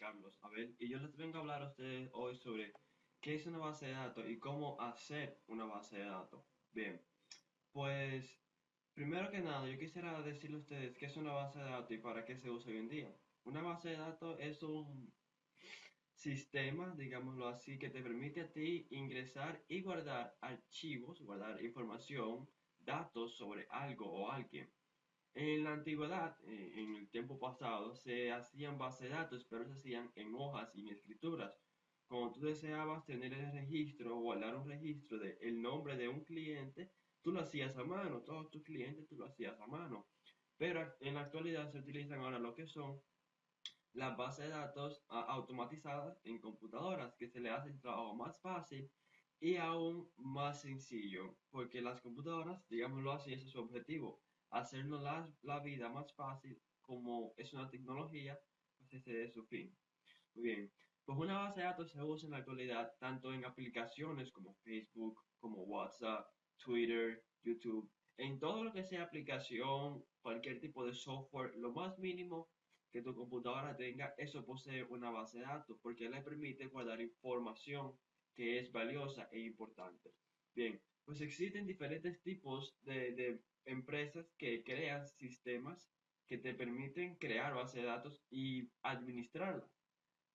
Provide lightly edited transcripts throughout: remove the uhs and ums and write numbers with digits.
Carlos Abel y yo les vengo a hablar a ustedes hoy sobre qué es una base de datos y cómo hacer una base de datos. Bien, pues primero que nada yo quisiera decirle a ustedes qué es una base de datos y para qué se usa hoy en día. Una base de datos es un sistema, digámoslo así, que te permite a ti ingresar y guardar archivos, guardar información, datos sobre algo o alguien. En la antigüedad, en el tiempo pasado, se hacían bases de datos, pero se hacían en hojas y en escrituras. Cuando tú deseabas tener el registro o guardar un registro del nombre de un cliente, tú lo hacías a mano, todos tus clientes tú lo hacías a mano. Pero en la actualidad se utilizan ahora lo que son las bases de datos automatizadas en computadoras, que se le hace el trabajo más fácil y aún más sencillo, porque las computadoras, digámoslo así, ese es su objetivo, hacernos la vida más fácil, como es una tecnología, pues ese es su fin. Muy bien, pues una base de datos se usa en la actualidad tanto en aplicaciones como Facebook, como WhatsApp, Twitter, YouTube, en todo lo que sea aplicación, cualquier tipo de software, lo más mínimo que tu computadora tenga, eso posee una base de datos porque le permite guardar información que es valiosa e importante. Bien, pues existen diferentes tipos de empresas que crean sistemas que te permiten crear base de datos y administrarla.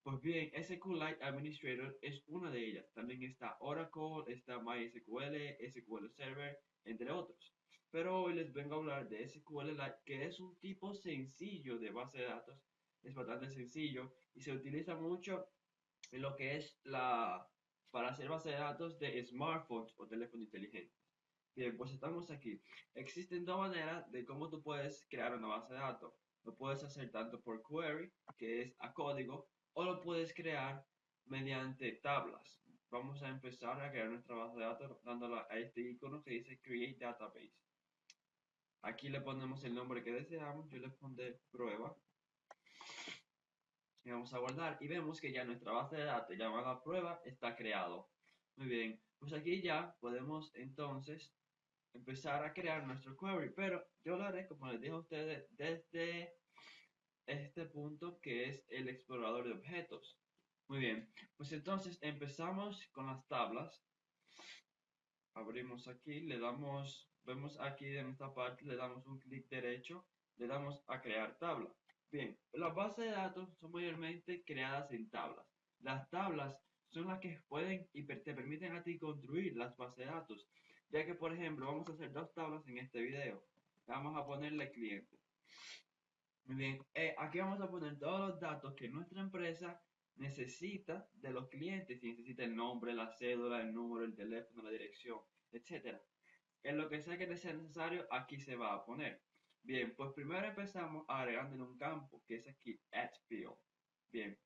Pues bien, SQLite Administrator es una de ellas. También está Oracle, está MySQL, SQL Server, entre otros. Pero hoy les vengo a hablar de SQLite, que es un tipo sencillo de base de datos. Es bastante sencillo y se utiliza mucho en lo que es para hacer base de datos de smartphones o teléfonos inteligentes. Bien, pues estamos aquí. Existen dos maneras de cómo tú puedes crear una base de datos. Lo puedes hacer tanto por query, que es a código, o lo puedes crear mediante tablas. Vamos a empezar a crear nuestra base de datos dándole a este icono que dice Create Database. Aquí le ponemos el nombre que deseamos. Yo le pondré prueba. Y vamos a guardar y vemos que ya nuestra base de datos llamada prueba está creado. Muy bien, pues aquí ya podemos entonces empezar a crear nuestro query, pero yo lo haré, como les dije a ustedes, desde este punto que es el explorador de objetos. Muy bien, pues entonces empezamos con las tablas. Abrimos aquí, le damos, vemos aquí en esta parte, le damos un clic derecho, le damos a crear tabla. Bien, las bases de datos son mayormente creadas en tablas. Las tablas son las que pueden y te permiten a ti construir las bases de datos, ya que por ejemplo vamos a hacer dos tablas en este video. Vamos a ponerle cliente. Muy bien, aquí vamos a poner todos los datos que nuestra empresa necesita de los clientes, si necesita el nombre, la cédula, el número, el teléfono, la dirección, etcétera. En lo que sea que sea necesario, aquí se va a poner. Bien, pues primero empezamos agregando un campo, que es aquí, add field. Bien,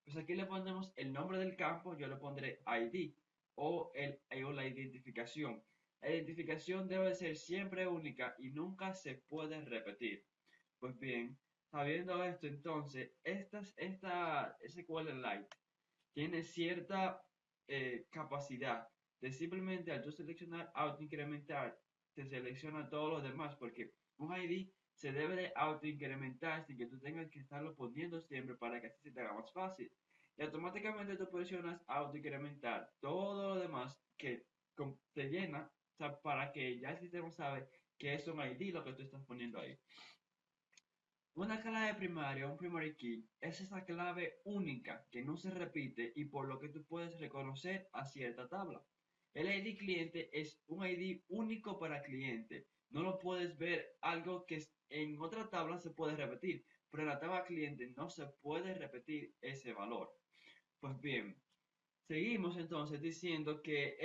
pues aquí le ponemos el nombre del campo, yo le pondré ID o la identificación. La identificación debe ser siempre única y nunca se puede repetir. Pues bien, sabiendo esto, entonces, esta SQLite tiene cierta capacidad de simplemente al tú seleccionar autoincrementar, te selecciona todos los demás, porque un ID se debe de autoincrementar sin que tú tengas que estarlo poniendo siempre para que así se te haga más fácil. Y automáticamente tú presionas autoincrementar todo lo demás que te llena, o sea, para que ya el sistema sabe que es un ID lo que tú estás poniendo ahí. Una clave primaria, un primary key, es esa clave única que no se repite y por lo que tú puedes reconocer a cierta tabla. El ID cliente es un ID único para cliente. No lo puedes ver algo que en otra tabla se puede repetir, pero en la tabla cliente no se puede repetir ese valor. Pues bien, seguimos entonces diciendo que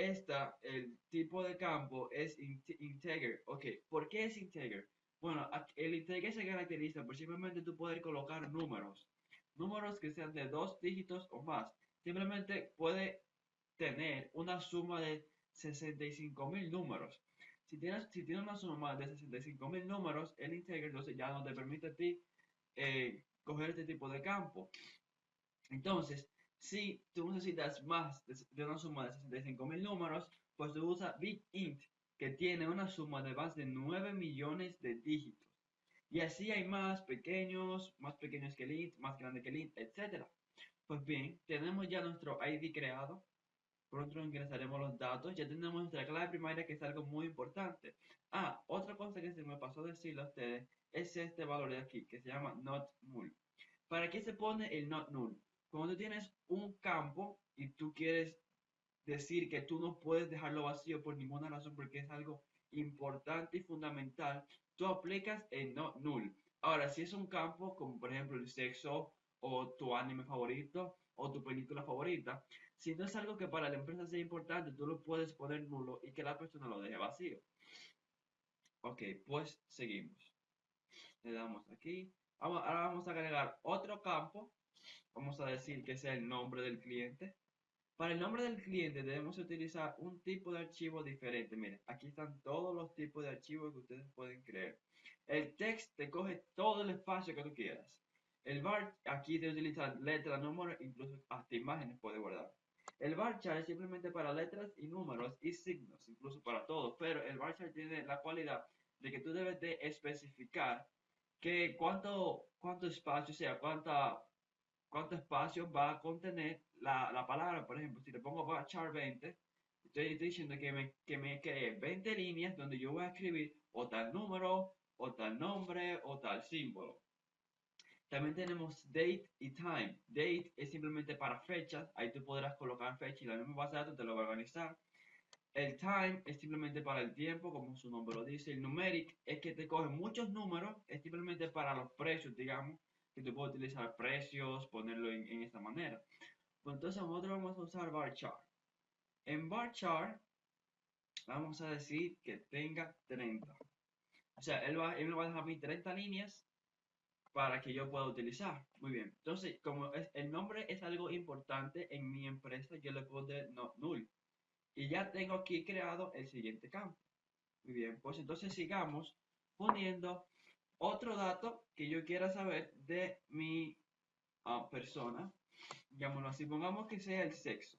el tipo de campo es integer. Ok, ¿por qué es integer? Bueno, el integer se caracteriza por simplemente tú poder colocar números. Números que sean de dos dígitos o más. Simplemente puede tener una suma de 65.000 números. Si tienes una suma de 65.000 números, el integer entonces ya no te permite a ti coger este tipo de campo. Entonces, si tú necesitas más de una suma de 65.000 números, pues tú usas BigInt, que tiene una suma de más de 9 millones de dígitos. Y así hay más pequeños que el int, más grande que el int, etc. Pues bien, tenemos ya nuestro ID creado. Pronto ingresaremos los datos. Ya tenemos nuestra clave primaria, que es algo muy importante. Otra cosa que se me pasó a decirle a ustedes es este valor de aquí, que se llama not null. ¿Para qué se pone el not null? Cuando tú tienes un campo y tú quieres decir que tú no puedes dejarlo vacío por ninguna razón porque es algo importante y fundamental, tú aplicas el not null. Ahora, si es un campo como por ejemplo el sexo o tu anime favorito o tu película favorita, si no es algo que para la empresa sea importante, tú lo puedes poner nulo y que la persona lo deje vacío. Ok, pues seguimos. Le damos aquí. Ahora vamos a agregar otro campo. Vamos a decir que sea el nombre del cliente. Para el nombre del cliente debemos utilizar un tipo de archivo diferente. Miren, aquí están todos los tipos de archivos que ustedes pueden crear. El text te coge todo el espacio que tú quieras. El var, aquí te utiliza letras, números, incluso hasta imágenes puede guardar. El varchar es simplemente para letras y números y signos, incluso para todo. Pero el varchar tiene la cualidad de que tú debes de especificar que cuánto espacio, o sea, cuánto espacio va a contener la palabra. Por ejemplo, si le pongo varchar 20, estoy diciendo que me cree 20 líneas donde yo voy a escribir o tal número, o tal nombre, o tal símbolo. También tenemos date y time. Date es simplemente para fechas, ahí tú podrás colocar fecha y la misma base de datos te lo va a organizar. El time es simplemente para el tiempo, como su nombre lo dice. El numeric es que te coge muchos números, es simplemente para los precios, digamos, que tú puedes utilizar precios, ponerlo en esta manera. Pues entonces nosotros vamos a usar varchar. En varchar vamos a decir que tenga 30. O sea, él me va a dejar a mí 30 líneas para que yo pueda utilizar. Muy bien. Entonces, como el nombre es algo importante en mi empresa, yo le pondré not null. Y ya tengo aquí creado el siguiente campo. Muy bien, pues entonces sigamos poniendo otro dato que yo quiera saber de mi persona. Digámoslo así, pongamos que sea el sexo,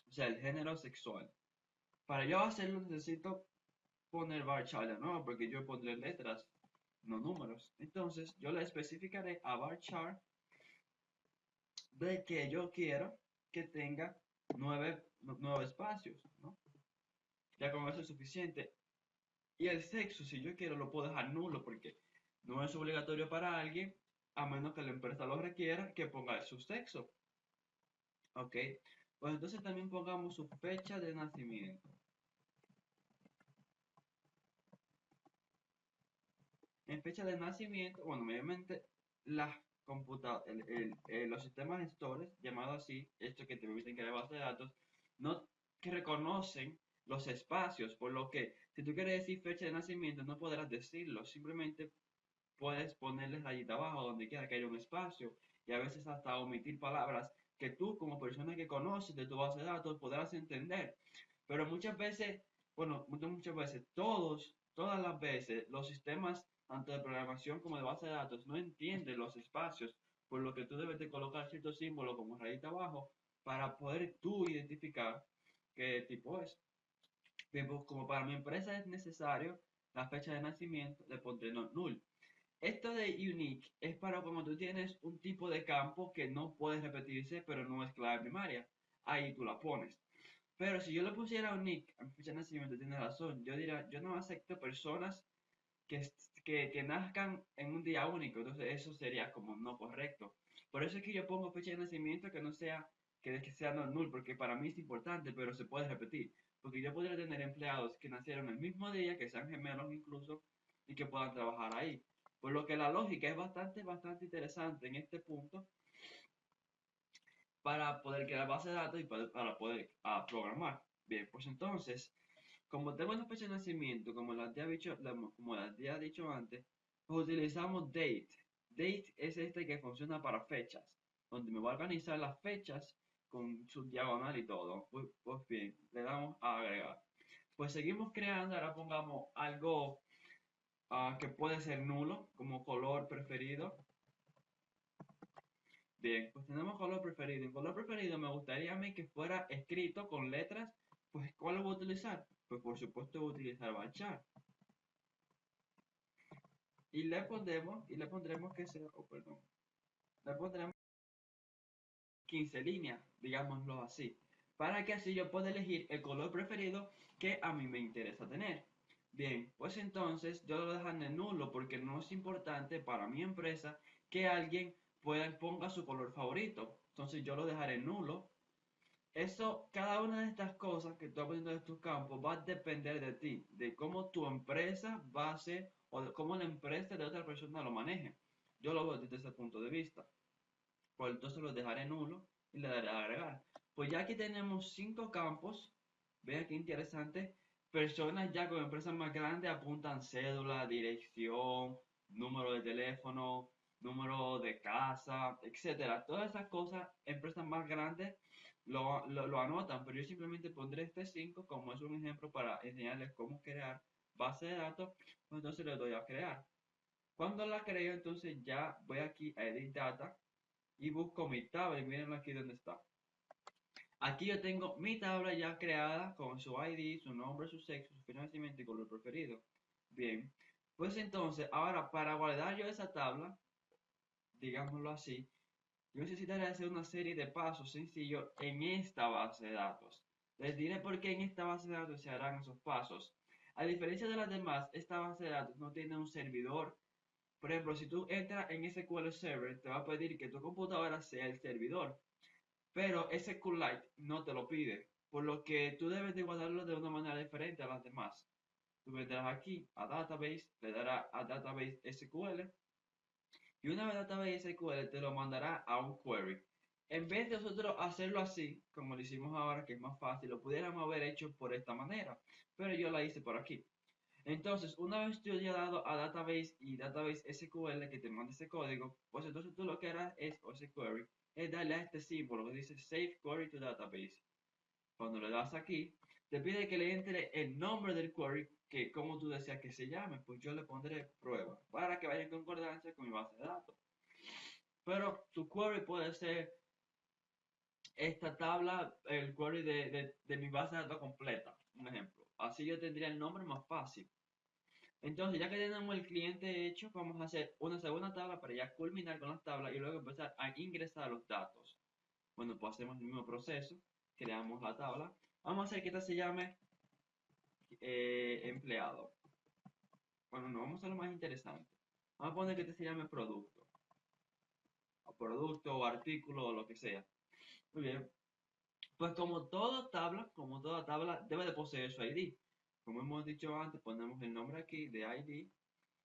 o sea, el género sexual. Para yo hacerlo necesito poner varchar, ¿no? Porque yo pondré letras, no números. Entonces yo le especificaré a varchar de que yo quiero que tenga nueve espacios, ¿no? Ya con eso es suficiente. Y el sexo, si yo quiero, lo puedo dejar nulo porque no es obligatorio para alguien, a menos que la empresa lo requiera, que ponga su sexo. ¿Ok? Pues entonces también pongamos su fecha de nacimiento. En fecha de nacimiento, bueno, obviamente las los sistemas gestores, llamados así, estos que te permiten crear base de datos, no que reconocen los espacios, por lo que si tú quieres decir fecha de nacimiento no podrás decirlo, simplemente puedes ponerle rayita abajo donde quiera que haya un espacio y a veces hasta omitir palabras que tú como persona que conoces de tu base de datos podrás entender. Pero muchas veces, bueno, muchas veces, todas las veces, los sistemas, tanto de programación como de base de datos, no entienden los espacios, por lo que tú debes de colocar cierto símbolo como rayita abajo para poder tú identificar qué tipo es. Bien, pues como para mi empresa es necesario la fecha de nacimiento, le pondré no null. Esto de unique es para cuando tú tienes un tipo de campo que no puede repetirse, pero no es clave primaria. Ahí tú la pones. Pero si yo le pusiera un nick a mi fecha de nacimiento, tienes razón. Yo diría, yo no acepto personas que, que nazcan en un día único. Entonces eso sería como no correcto. Por eso es que yo pongo fecha de nacimiento que no sea, que sea no null, porque para mí es importante, pero se puede repetir. Porque yo podría tener empleados que nacieron el mismo día, que sean gemelos incluso, y que puedan trabajar ahí. Por lo que la lógica es bastante interesante en este punto para poder crear base de datos y para poder programar. Bien, pues entonces, como tengo una fecha de nacimiento, como las había dicho antes, pues utilizamos date. Date es este que funciona para fechas, donde me va a organizar las fechas con su diagonal y todo. Pues bien, le damos a agregar. Pues seguimos creando, ahora pongamos algo que puede ser nulo, como color preferido. Bien, pues tenemos color preferido. En color preferido me gustaría a mí que fuera escrito con letras. Pues, ¿cuál lo voy a utilizar? Pues por supuesto voy a utilizar Bachar. Y le pondremos que sea, oh, perdón, le pondremos 15 líneas, digámoslo así, para que así yo pueda elegir el color preferido que a mí me interesa tener. Bien, pues entonces yo lo dejaré en nulo porque no es importante para mi empresa que alguien ponga su color favorito. Entonces yo lo dejaré en nulo. Eso, cada una de estas cosas que tú vas poniendo en tus campos va a depender de ti, de cómo tu empresa va a ser o de cómo la empresa de otra persona lo maneje. Yo lo veo desde ese punto de vista. Pues entonces lo dejaré nulo y le daré a agregar. Pues ya aquí tenemos 5 campos. Vean qué interesante. Personas ya con empresas más grandes apuntan cédula, dirección, número de teléfono, número de casa, etcétera. Todas esas cosas, empresas más grandes lo anotan, pero yo simplemente pondré este 5 como es un ejemplo para enseñarles cómo crear base de datos. Pues entonces le doy a crear. Cuando la creo, entonces ya voy aquí a Edit Data y busco mi tabla y miren aquí donde está. Aquí yo tengo mi tabla ya creada con su ID, su nombre, su sexo, su fecha de nacimiento y color preferido. Bien, pues entonces ahora para guardar yo esa tabla, digámoslo así, yo necesitaré hacer una serie de pasos sencillos en esta base de datos. Les diré por qué en esta base de datos se harán esos pasos. A diferencia de las demás, esta base de datos no tiene un servidor. Por ejemplo, si tú entras en SQL Server, te va a pedir que tu computadora sea el servidor. Pero SQLite no te lo pide, por lo que tú debes de guardarlo de una manera diferente a las demás. Tú vendrás aquí a Database, le darás a Database SQL y una vez Database SQL te lo mandará a un query. En vez de nosotros hacerlo así, como lo hicimos ahora, que es más fácil, lo pudiéramos haber hecho por esta manera, pero yo la hice por aquí. Entonces, una vez tú ya dado a Database y Database SQL que te mande ese código, pues entonces tú lo que harás es, o ese query, es darle a este símbolo que dice Save Query to Database. Cuando le das aquí, te pide que le entre el nombre del query, que como tú deseas que se llame, pues yo le pondré prueba, para que vaya en concordancia con mi base de datos. Pero tu query puede ser esta tabla, el query de mi base de datos completa, un ejemplo. Así yo tendría el nombre más fácil. Entonces, ya que tenemos el cliente hecho, vamos a hacer una segunda tabla para ya culminar con las tablas y luego empezar a ingresar los datos. Bueno, pues hacemos el mismo proceso, creamos la tabla. Vamos a hacer que esta se llame empleado. Bueno, no, vamos a lo más interesante. Vamos a poner que este se llame producto. O producto, o artículo, o lo que sea. Muy bien. Pues como toda tabla debe de poseer su ID. Como hemos dicho antes, ponemos el nombre aquí de ID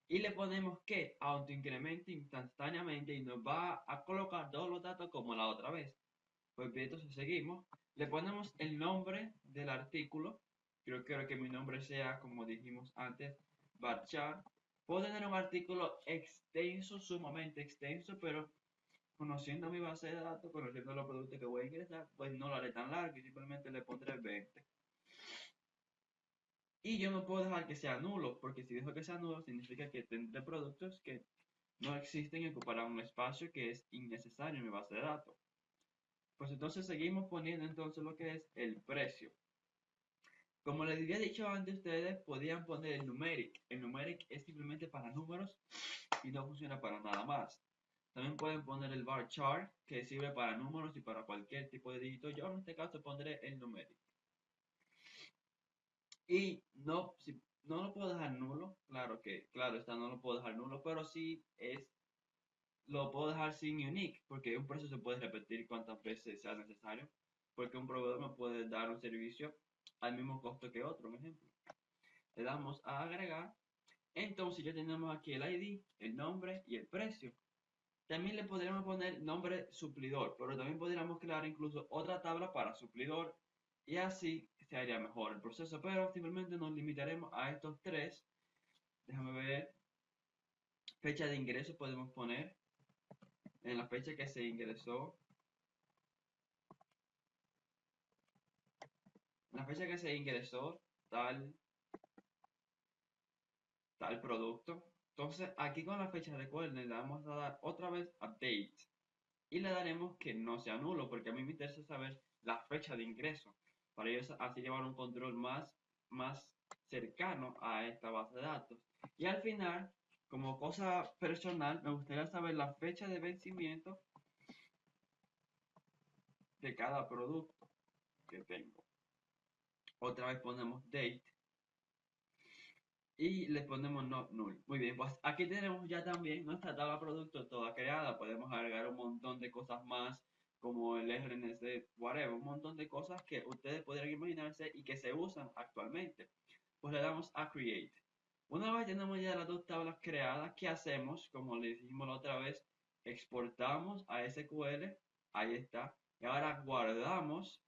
y le ponemos que autoincremente instantáneamente y nos va a colocar todos los datos como la otra vez. Pues bien, entonces seguimos. Le ponemos el nombre del artículo. Yo quiero que mi nombre sea, como dijimos antes, varchar. Puedo tener un artículo extenso, sumamente extenso, pero conociendo mi base de datos, conociendo los productos que voy a ingresar, pues no lo haré tan largo y simplemente le pondré 20. Y yo no puedo dejar que sea nulo, porque si dejo que sea nulo, significa que tendré productos que no existen y ocuparán un espacio que es innecesario en mi base de datos. Pues entonces seguimos poniendo entonces lo que es el precio. Como les había dicho antes, ustedes podían poner el numeric. El numeric es simplemente para números y no funciona para nada más. También pueden poner el bar chart, que sirve para números y para cualquier tipo de dígito. Yo en este caso pondré el numeric. Y no, si, no lo puedo dejar nulo, claro está, no lo puedo dejar nulo, pero sí lo puedo dejar sin unique, porque un precio se puede repetir cuantas veces sea necesario, porque un proveedor me puede dar un servicio al mismo costo que otro, un ejemplo. Le damos a agregar, entonces ya tenemos aquí el ID, el nombre y el precio. También le podríamos poner nombre suplidor, pero también podríamos crear incluso otra tabla para suplidor y así se haría mejor el proceso, pero simplemente nos limitaremos a estos tres. Déjame ver, fecha de ingreso podemos poner en la fecha que se ingresó, en la fecha que se ingresó tal, tal producto. Entonces aquí con la fecha, recuerden, le vamos a dar otra vez update y le daremos que no sea nulo, porque a mí me interesa saber la fecha de ingreso, para ellos así llevar un control más cercano a esta base de datos. Y al final, como cosa personal, me gustaría saber la fecha de vencimiento de cada producto que tengo. Otra vez ponemos date y le ponemos not null. Muy bien, pues aquí tenemos ya también nuestra tabla de productos toda creada. Podemos agregar un montón de cosas más como el RNC, whatever, un montón de cosas que ustedes podrían imaginarse y que se usan actualmente. Pues le damos a create. Una vez tenemos ya las dos tablas creadas, ¿qué hacemos? Como le dijimos la otra vez, exportamos a SQL, ahí está, y ahora guardamos.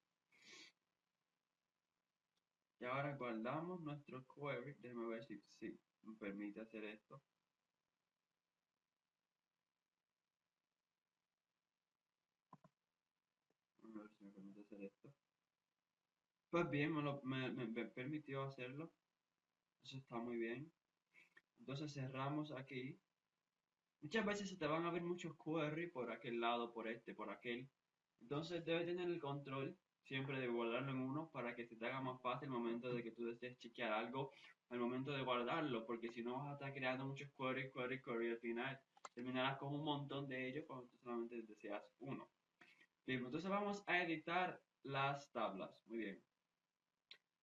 Y ahora guardamos nuestro query. Déjame ver si me permite hacer esto. A ver si me permite hacer esto. Pues bien, me permitió hacerlo. Eso está muy bien. Entonces cerramos aquí. Muchas veces se te van a ver muchos query por aquel lado, por este, por aquel. Entonces debes tener el control siempre de guardarlo en uno para que se te haga más fácil el momento de que tú desees chequear algo al momento de guardarlo, porque si no vas a estar creando muchos query, al final terminarás con un montón de ellos cuando tú solamente deseas uno. Bien, entonces vamos a editar las tablas. Muy bien.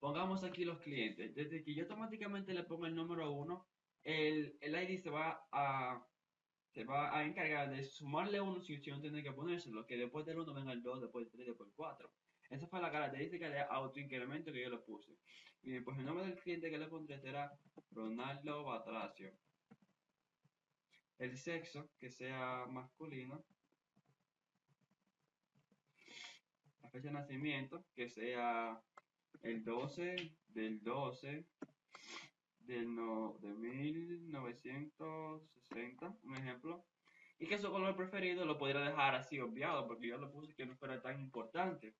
Pongamos aquí los clientes. Desde que yo automáticamente le pongo el número 1, el ID se va a encargar de sumarle uno si no tiene que ponérselo, que después del 1 venga el 2, después el 3, después el 4. Esa fue la característica de autoincremento que yo le puse. Bien, pues el nombre del cliente que le pondré será Ronaldo Batracio. El sexo, que sea masculino. La fecha de nacimiento, que sea el 12 del 12 de 1960, un ejemplo. Y que su color preferido lo podría dejar así obviado, porque yo lo puse que no fuera tan importante.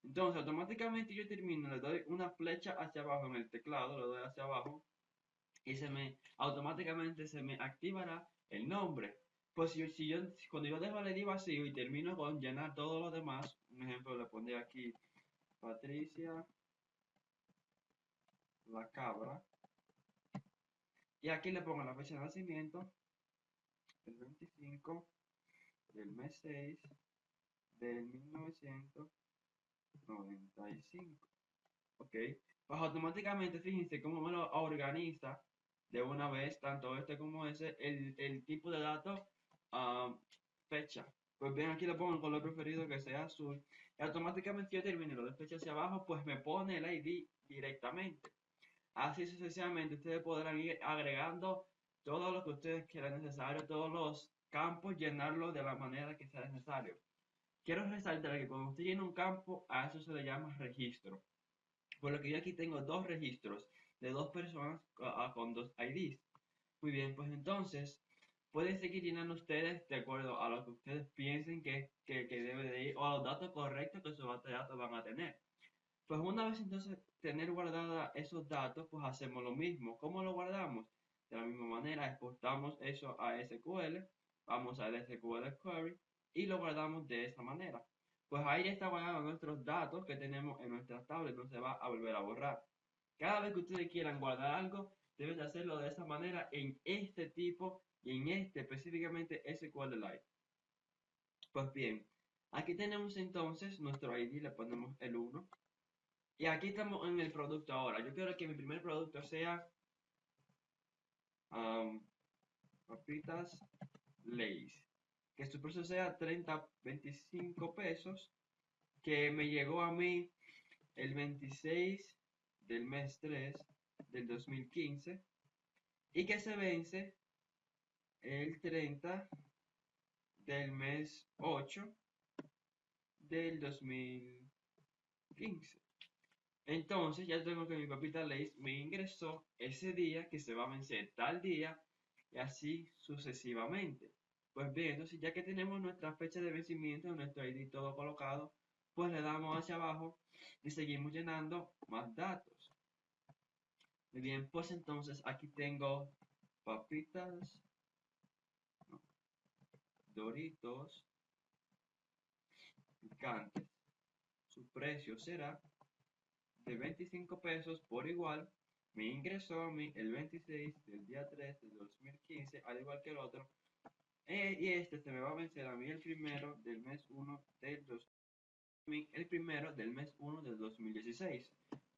Entonces, automáticamente yo termino, le doy una flecha hacia abajo en el teclado, le doy hacia abajo, y automáticamente se me activará el nombre. Pues cuando yo dejo el ID vacío y termino con llenar todo lo demás, un ejemplo le pondré aquí Patricia la cabra, y aquí le pongo la fecha de nacimiento, el 25 del mes 6 del 1995. Ok, pues automáticamente fíjense cómo me lo organiza de una vez, tanto este como ese, el tipo de datos, fecha. Pues bien, aquí le pongo el color preferido que sea azul. Y automáticamente yo termino lo de fecha hacia abajo, pues me pone el ID directamente. Así sucesivamente, ustedes podrán ir agregando todo lo que ustedes quieran necesario, todos los campos, llenarlo de la manera que sea necesario. Quiero resaltar que cuando usted llena un campo, a eso se le llama registro. Por lo que yo aquí tengo dos registros de dos personas con dos IDs. Muy bien, pues entonces pueden seguir llenando ustedes de acuerdo a lo que ustedes piensen que debe de ir o a los datos correctos que sus base de datos van a tener. Pues una vez entonces tener guardada esos datos, pues hacemos lo mismo. ¿Cómo lo guardamos? De la misma manera, exportamos eso a SQL, vamos al SQL Query y lo guardamos de esa manera. Pues ahí está guardando nuestros datos que tenemos en nuestra tablet, no se va a volver a borrar. Cada vez que ustedes quieran guardar algo, deben de hacerlo de esa manera en este tipo y en este específicamente SQLite. Pues bien, aquí tenemos entonces nuestro ID, le ponemos el 1. Y aquí estamos en el producto ahora. Yo quiero que mi primer producto sea papitas Lay's. Que su precio sea 25 pesos. Que me llegó a mí el 26 del mes 3 del 2015. Y que se vence el 30 del mes 8 del 2015. Entonces ya tengo que mi papita Lay's me ingresó ese día que se va a vencer tal día y así sucesivamente. Pues bien, entonces ya que tenemos nuestra fecha de vencimiento, nuestro ID todo colocado, pues le damos hacia abajo y seguimos llenando más datos. Muy bien, pues entonces aquí tengo papitas, no, Doritos picantes. Su precio será de 25 pesos por igual. Me ingresó a mí el 26 del día 3 del 2015, al igual que el otro. Y este se me va a vencer a mí el primero del mes 1 del 2000. primero del mes 1 del 2016.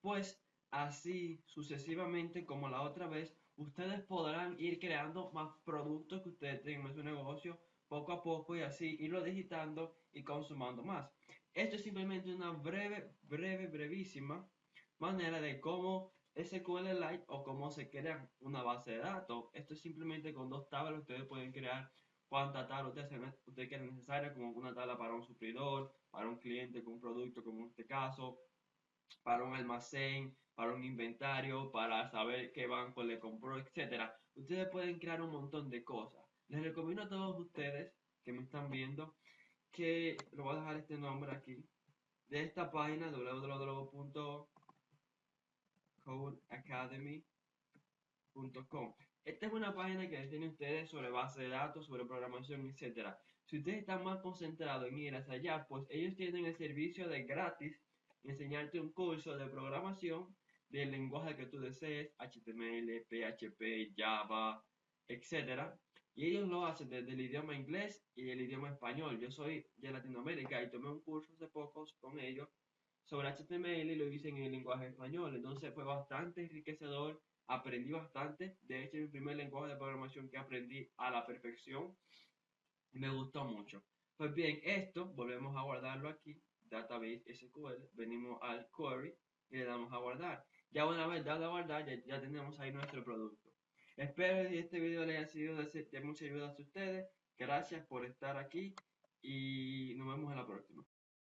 Pues así sucesivamente como la otra vez, ustedes podrán ir creando más productos que ustedes tengan en su negocio poco a poco y así irlo digitando y consumando más. Esto es simplemente una brevísima manera de cómo SQLite o cómo se crea una base de datos. Esto es simplemente con dos tablas ustedes pueden crear cuánta tabla ustedes quieren necesaria, como una tabla para un suplidor, para un cliente con un producto, como en este caso, para un almacén, para un inventario, para saber qué banco le compró, etcétera. Ustedes pueden crear un montón de cosas. Les recomiendo a todos ustedes que me están viendo que lo voy a dejar este nombre aquí de esta página www.codeacademy.com. Esta es una página que les tiene a ustedes sobre base de datos, sobre programación, etcétera. Si ustedes están más concentrados en ir hacia allá, pues ellos tienen el servicio de gratis enseñarte un curso de programación del lenguaje que tú desees, HTML, PHP, Java, etcétera. Y ellos lo hacen desde el idioma inglés y el idioma español. Yo soy de Latinoamérica y tomé un curso hace poco con ellos sobre HTML y lo hice en el lenguaje español. Entonces fue bastante enriquecedor, aprendí bastante. De hecho, es mi primer lenguaje de programación que aprendí a la perfección. Me gustó mucho. Pues bien, esto volvemos a guardarlo aquí, Database SQL, venimos al query y le damos a guardar. Ya una vez dado a guardar, ya tenemos ahí nuestro producto. Espero que este video les haya sido de mucha ayuda a ustedes. Gracias por estar aquí y nos vemos en la próxima.